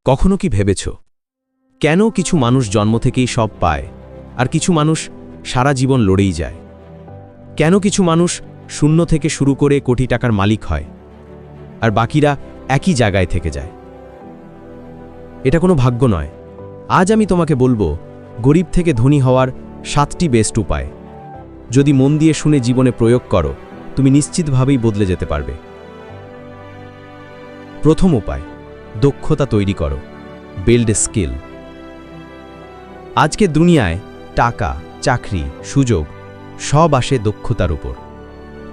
কখনো কি ভেবেছ কেন কিছু মানুষ জন্ম থেকেই সব পায় আর কিছু মানুষ সারা জীবন লড়েই যায়? কেন কিছু মানুষ শূন্য থেকে শুরু করে কোটি টাকার মালিক হয় আর বাকিরা একই জায়গায় থেকে যায়? এটা কোনো ভাগ্য নয়। আজ আমি তোমাকে বলবো গরিব থেকে ধনী হওয়ার 7টি বেস্ট উপায়। যদি মন দিয়ে শুনে জীবনে প্রয়োগ করো, তুমি নিশ্চিতভাবেই বদলে যেতে পারবে। প্রথম উপায়, দক্ষতা তৈরি করো। Build a skill. আজকের দুনিয়ায় টাকা, চাকরি, সুযোগ সব আসে দক্ষতার উপর।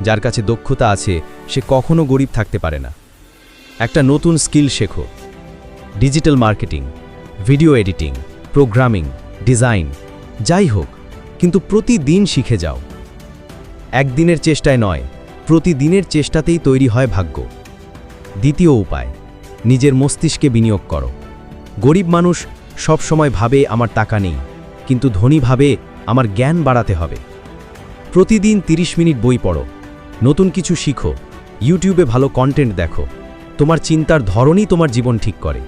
যার কাছে দক্ষতা আছে সে কখনো গরিব থাকতে পারে না। একটা নতুন স্কিল শেখো। Digital marketing, video editing, programming, design, যাই হোক, কিন্তু প্রতিদিন শিখে যাও। একদিনের চেষ্টায় নয়, প্রতিদিনের চেষ্টাতেই তৈরি হয় ভাগ্য। দ্বিতীয় উপায়, নিজের মস্তিষ্কে বিনিয়োগ করো। গরিব মানুষ সব সময় ভাবে আমার টাকা নেই, কিন্তু ধনী ভাবে আমার জ্ঞান বাড়াতে হবে। প্রতিদিন 30 মিনিট বই পড়ো, নতুন কিছু শিখো, ইউটিউবে ভালো কন্টেন্ট দেখো। তোমার চিন্তার ধরনই তোমার জীবন ঠিক করে।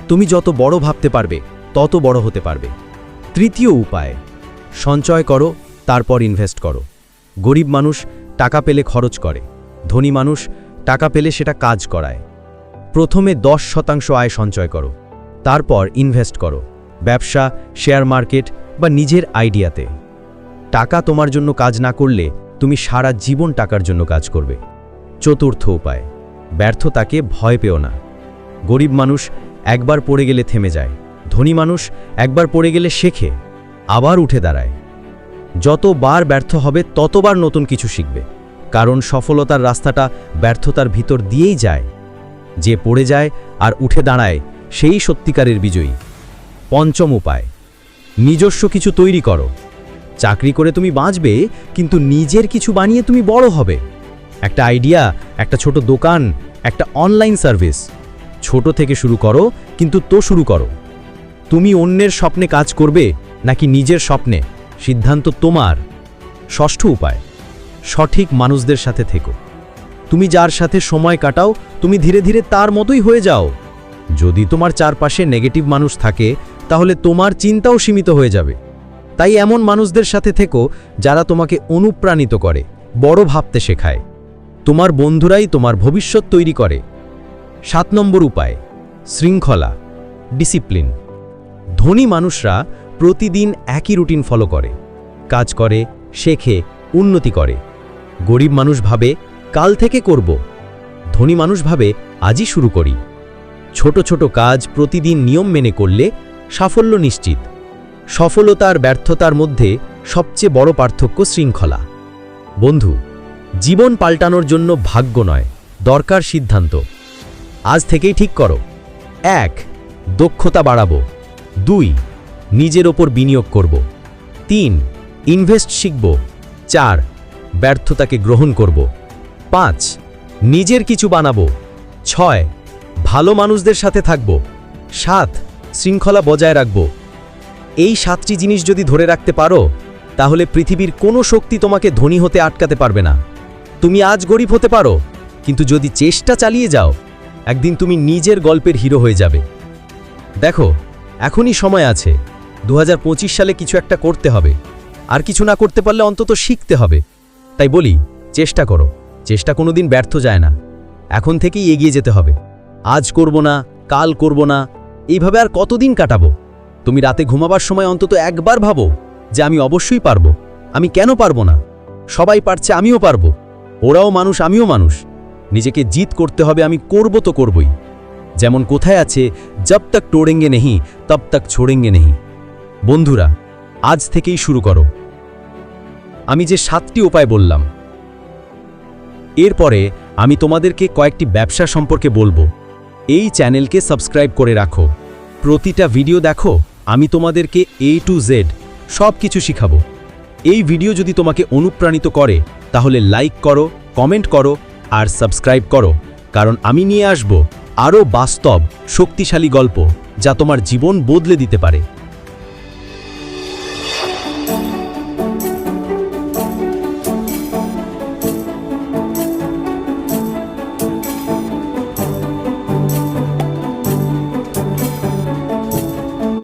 তুমি যত বড় ভাবতে পারবে তত বড় হতে পারবে। তৃতীয় উপায়, সঞ্চয় করো, তারপর ইনভেস্ট করো। গরিব মানুষ টাকা পেলে খরচ করে, ধনী মানুষ টাকা পেলে সেটা কাজ করায়। প্রথমে 10% আয় সঞ্চয় করো, তারপর ইনভেস্ট করো, ব্যবসা, শেয়ার মার্কেট বা নিজের আইডিয়াতে। টাকা তোমার জন্য কাজ না করলে তুমি সারা জীবন টাকার জন্য কাজ করবে। চতুর্থ উপায়, ব্যর্থতাকে ভয় পেও না। গরিব মানুষ একবার পড়ে গেলে থেমে যায়, ধনী মানুষ একবার পড়ে গেলে শেখে, আবার উঠে দাঁড়ায়। যতবার ব্যর্থ হবে ততবার নতুন কিছু শিখবে, কারণ সফলতার রাস্তাটা ব্যর্থতার ভিতর দিয়েই যায়। যে পড়ে যায় আর উঠে দাঁড়ায় সেই সত্যিকারের বিজয়ী। পঞ্চম উপায়, নিজস্ব কিছু তৈরি করো। চাকরি করে তুমি বাঁচবে, কিন্তু নিজের কিছু বানিয়ে তুমি বড় হবে। একটা আইডিয়া, একটা ছোট দোকান, একটা অনলাইন সার্ভিস। ছোট থেকে শুরু করো, কিন্তু শুরু করো। তুমি অন্যের স্বপ্নে কাজ করবে নাকি নিজের স্বপ্নে, সিদ্ধান্ত তোমার। ষষ্ঠ উপায়, সঠিক মানুষদের সাথে থেকো। তুমি যার সাথে সময় কাটাও, তুমি ধীরে ধীরে তার মতোই হয়ে যাও। যদি তোমার চারপাশে নেগেটিভ মানুষ থাকে, তাহলে তোমার চিন্তাও সীমিত হয়ে যাবে। তাই এমন মানুষদের সাথে থেকো যারা তোমাকে অনুপ্রাণিত করে, বড় ভাবতে শেখায়। তোমার বন্ধুরাই তোমার ভবিষ্যৎ তৈরি করে। 7 নম্বর উপায়, শৃঙ্খলা, ডিসিপ্লিন। ধনী মানুষরা প্রতিদিন একই রুটিন ফলো করে, কাজ করে, শেখে, উন্নতি করে। গরিব মানুষ ভাবে কাল থেকে করব, ধনী মানুষ ভাবে আজই শুরু করি। ছোট ছোট কাজ প্রতিদিন নিয়ম মেনে করলে সাফল্য নিশ্চিত। সফলতা আর ব্যর্থতার মধ্যে সবচেয়ে বড় পার্থক্য শৃঙ্খলা। বন্ধু, জীবন পাল্টানোর জন্য ভাগ্য নয়, দরকার সিদ্ধান্ত। আজ থেকেই ঠিক করো। 1. দক্ষতা বাড়াবো। 2. নিজের ওপর বিনিয়োগ করব। 3. ইনভেস্ট শিখব। 4. ব্যর্থতাকে গ্রহণ করব। 5. নিজের কিছু বানাবো। 6. ভালো মানুষদের সাথে থাকব। 7. শৃঙ্খলা বজায় রাখব। এই 7টি জিনিস যদি ধরে রাখতে পারো, তাহলে পৃথিবীর কোনো শক্তি তোমাকে ধনী হতে আটকাতে পারবে না। তুমি আজ গরিব হতে পারো, কিন্তু যদি চেষ্টা চালিয়ে যাও, একদিন তুমি নিজের গল্পের হিরো হয়ে যাবে। দেখো, এখনই সময় আছে। 2025 সালে কিছু একটা করতে হবে, আর কিছু না করতে পারলে অন্তত শিখতে হবে। তাই বলি, চেষ্টা করো। চেষ্টা কোনোদিন ব্যর্থ যায় না। এখন থেকেই এগিয়ে যেতে হবে। আজ করব না, কাল করব না, এইভাবে আর কতদিন কাটাবো? তুমি রাতে ঘুমাবার সময় অন্তত একবার ভাবো যে আমি অবশ্যই পারবো। আমি কেন পারবো না? সবাই পারছে, আমিও পারবো। ওরাও মানুষ, আমিও মানুষ। নিজেকে জিত করতে হবে, আমি করব তো করবই। যেমন কোথায় আছে, জব তক টোড়েঙ্গে নেহি তব তক ছোড়েঙ্গে নেহি। বন্ধুরা, আজ থেকেই শুরু করো। আমি যে 7টি উপায় বললাম, এরপরে আমি তোমাদেরকে কয়েকটি ব্যবসা সম্পর্কে বলবো। এই চ্যানেলকে সাবস্ক্রাইব করে রাখো। প্রতিটা ভিডিও দেখো, আমি তোমাদেরকে A to Z সব কিছু শিখাবো। এই ভিডিও যদি তোমাকে অনুপ্রাণিত করে, তাহলে লাইক করো, কমেন্ট করো আর সাবস্ক্রাইব করো, কারণ আমি নিয়ে আসব আরও বাস্তব, শক্তিশালী গল্প যা তোমার জীবন বদলে দিতে পারে।